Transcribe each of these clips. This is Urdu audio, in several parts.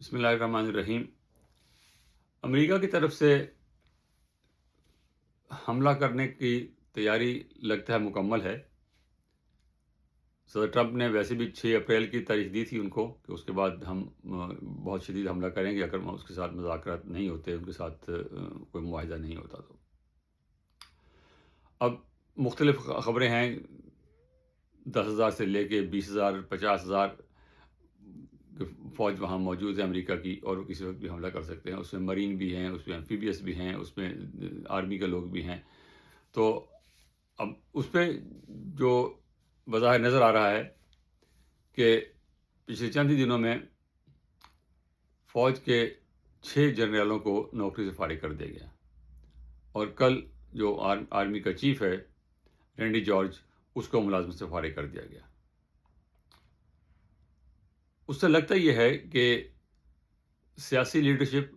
بسم اللہ الرحمن الرحیم۔ امریکہ کی طرف سے حملہ کرنے کی تیاری لگتا ہے مکمل ہے۔ صدر ٹرمپ نے ویسے بھی 6 اپریل کی تاریخ دی تھی ان کو کہ اس کے بعد ہم بہت شدید حملہ کریں گے اگر اس کے ساتھ مذاکرات نہیں ہوتے، ان کے ساتھ کوئی معاہدہ نہیں ہوتا تو۔ اب مختلف خبریں ہیں، 10,000 سے لے کے 20,000 50,000 فوج وہاں موجود ہے امریکہ کی، اور وہ کسی وقت بھی حملہ کر سکتے ہیں۔ اس میں مرین بھی ہیں، اس میں ایمفیبیس بھی ہیں، اس میں آرمی کے لوگ بھی ہیں۔ تو اب اس پہ جو بظاہر نظر آ رہا ہے کہ پچھلے چند ہی دنوں میں فوج کے 6 جنرلوں کو نوکری سے فارغ کر دیا گیا، اور کل جو آرمی کا چیف ہے رینڈی جارج، اس کو ملازمت سے فارغ کر دیا گیا۔ اس سے لگتا یہ ہے کہ سیاسی لیڈرشپ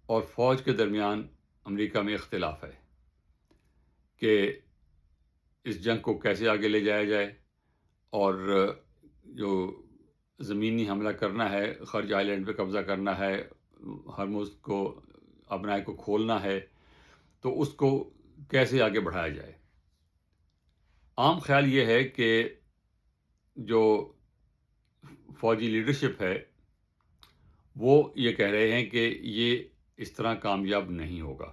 اور فوج کے درمیان امریکہ میں اختلاف ہے کہ اس جنگ کو کیسے آگے لے جایا جائے، اور جو زمینی حملہ کرنا ہے، خرج آئلینڈ پہ قبضہ کرنا ہے، ہرمز کو اپنائے کو کھولنا ہے، تو اس کو کیسے آگے بڑھایا جائے۔ عام خیال یہ ہے کہ جو فوجی لیڈرشپ ہے وہ یہ کہہ رہے ہیں کہ یہ اس طرح کامیاب نہیں ہوگا۔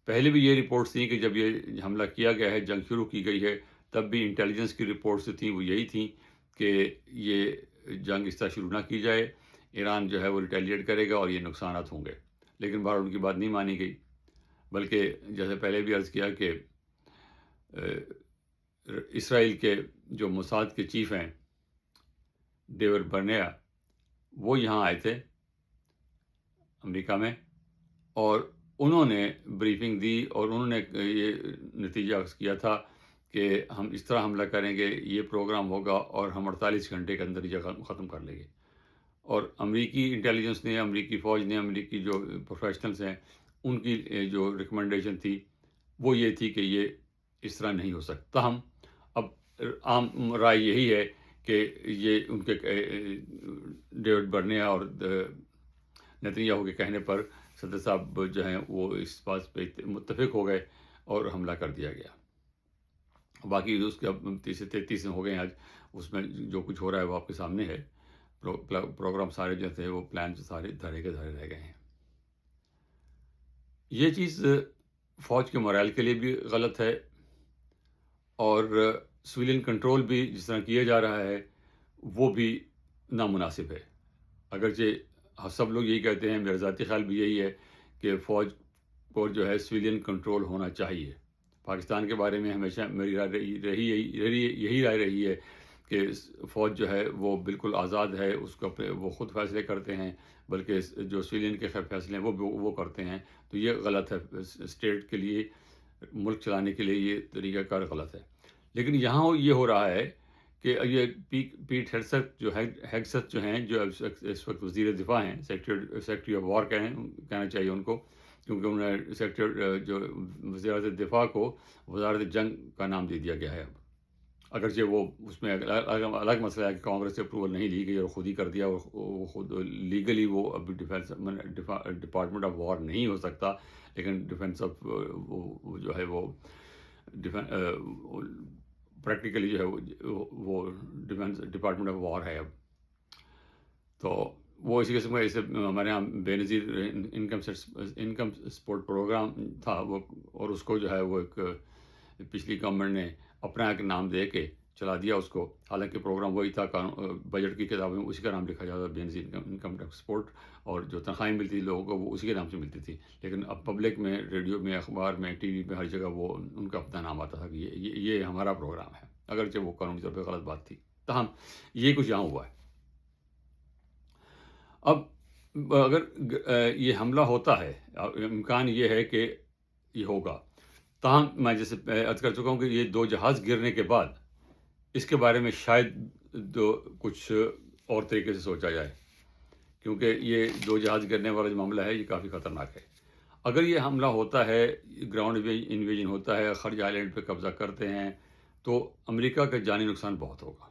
پہلے بھی یہ رپورٹس تھیں کہ جب یہ حملہ کیا گیا ہے، جنگ شروع کی گئی ہے، تب بھی انٹیلیجنس کی رپورٹس تھیں وہ یہی تھیں کہ یہ جنگ اس طرح شروع نہ کی جائے، ایران جو ہے وہ ریٹیلیٹ کرے گا اور یہ نقصانات ہوں گے۔ لیکن بہرحال ان کی بات نہیں مانی گئی، بلکہ جیسے پہلے بھی عرض کیا کہ اسرائیل کے جو موساد کے چیف ہیں ڈیوڈ برنیا، وہ یہاں آئے تھے امریکہ میں، اور انہوں نے بریفنگ دی اور انہوں نے یہ نتیجہ اخذ کیا تھا کہ ہم اس طرح حملہ کریں گے، یہ پروگرام ہوگا اور ہم 48 گھنٹے کے اندر یہ ختم کر لیں گے۔ اور امریکی انٹیلیجنس نے، امریکی فوج نے، امریکی جو پروفیشنلز ہیں، ان کی جو ریکمنڈیشن تھی وہ یہ تھی کہ یہ اس طرح نہیں ہو سکتا۔ ہم اب عام رائے یہی ہے کہ یہ ان کے ڈیوڈ برنیا اور نیتنیاہو کے کہنے پر صدر صاحب جو ہیں وہ اس بات پہ متفق ہو گئے اور حملہ کر دیا گیا۔ باقی اس کے اب 30 سے 33 ہو گئے ہیں آج، اس میں جو کچھ ہو رہا ہے وہ آپ کے سامنے ہے۔ پروگرام سارے جو تھے وہ پلان سارے دھرے کے دھرے رہ گئے ہیں۔ یہ چیز فوج کے morale کے لیے بھی غلط ہے، اور سویلین کنٹرول بھی جس طرح کیا جا رہا ہے وہ بھی نامناسب ہے۔ اگرچہ سب لوگ یہی کہتے ہیں، میرا ذاتی خیال بھی یہی ہے کہ فوج کو جو ہے سویلین کنٹرول ہونا چاہیے۔ پاکستان کے بارے میں ہمیشہ میری رائے یہی رائے رہی ہے کہ فوج جو ہے وہ بالکل آزاد ہے، اس کو وہ خود فیصلے کرتے ہیں، بلکہ جو سویلین کے فیصلے ہیں وہ کرتے ہیں۔ تو یہ غلط ہے، اسٹیٹ کے لیے، ملک چلانے کے لیے یہ طریقہ کار غلط ہے۔ لیکن یہاں یہ ہو رہا ہے کہ یہ پیٹ ہیگست جو ہیں، جو اس وقت وزیر دفاع ہیں، سیکرٹری آف وار کہنا چاہیے ان کو، کیونکہ انہوں نے جو وزارت دفاع کو وزارت جنگ کا نام دے دیا گیا ہے اب۔ اگرچہ وہ اس میں الگ مسئلہ ہے کہ کانگریس سے اپروول نہیں لی گئی اور خود ہی کر دیا، وہ خود لیگلی وہ ابھی ڈپارٹمنٹ آف وار نہیں ہو سکتا، لیکن ڈیفینس آف وہ جو ہے وہ پریکٹیکلی جو ہے وہ ڈیفینس ڈپارٹمنٹ آف وار ہے اب۔ تو وہ اسی قسم کا، جیسے ہمارے یہاں بے نظیر انکم سپورٹ پروگرام تھا وہ، اور اس کو جو ہے وہ ایک پچھلی گورنمنٹ نے اپنا ایک نام دے کے چلا دیا اس کو، حالانکہ پروگرام وہی تھا، بجٹ کی کتابوں میں اسی کا نام لکھا جاتا، بے نظیر انکم ٹیکس سپورٹ، اور جو تنخواہیں ملتی تھی لوگوں کو وہ اسی کے نام سے ملتی تھی۔ لیکن اب پبلک میں، ریڈیو میں، اخبار میں، ٹی وی میں، ہر جگہ وہ ان کا اپنا نام آتا تھا کہ یہ ہمارا پروگرام ہے، اگرچہ وہ قانونی طور پہ غلط بات تھی۔ تاہم یہ کچھ یہاں ہوا ہے۔ اب اگر یہ حملہ ہوتا ہے، امکان یہ ہے کہ یہ ہوگا، تاہم میں جیسے عرض کر چکا ہوں کہ یہ 2 جہاز گرنے کے بعد اس کے بارے میں شاید کچھ اور طریقے سے سوچا جائے، کیونکہ یہ 2 جہاز گرنے والا جو معاملہ ہے یہ کافی خطرناک ہے۔ اگر یہ حملہ ہوتا ہے، گراؤنڈ انویژن ہوتا ہے، خرج آئلینڈ پہ قبضہ کرتے ہیں، تو امریکہ کا جانی نقصان بہت ہوگا،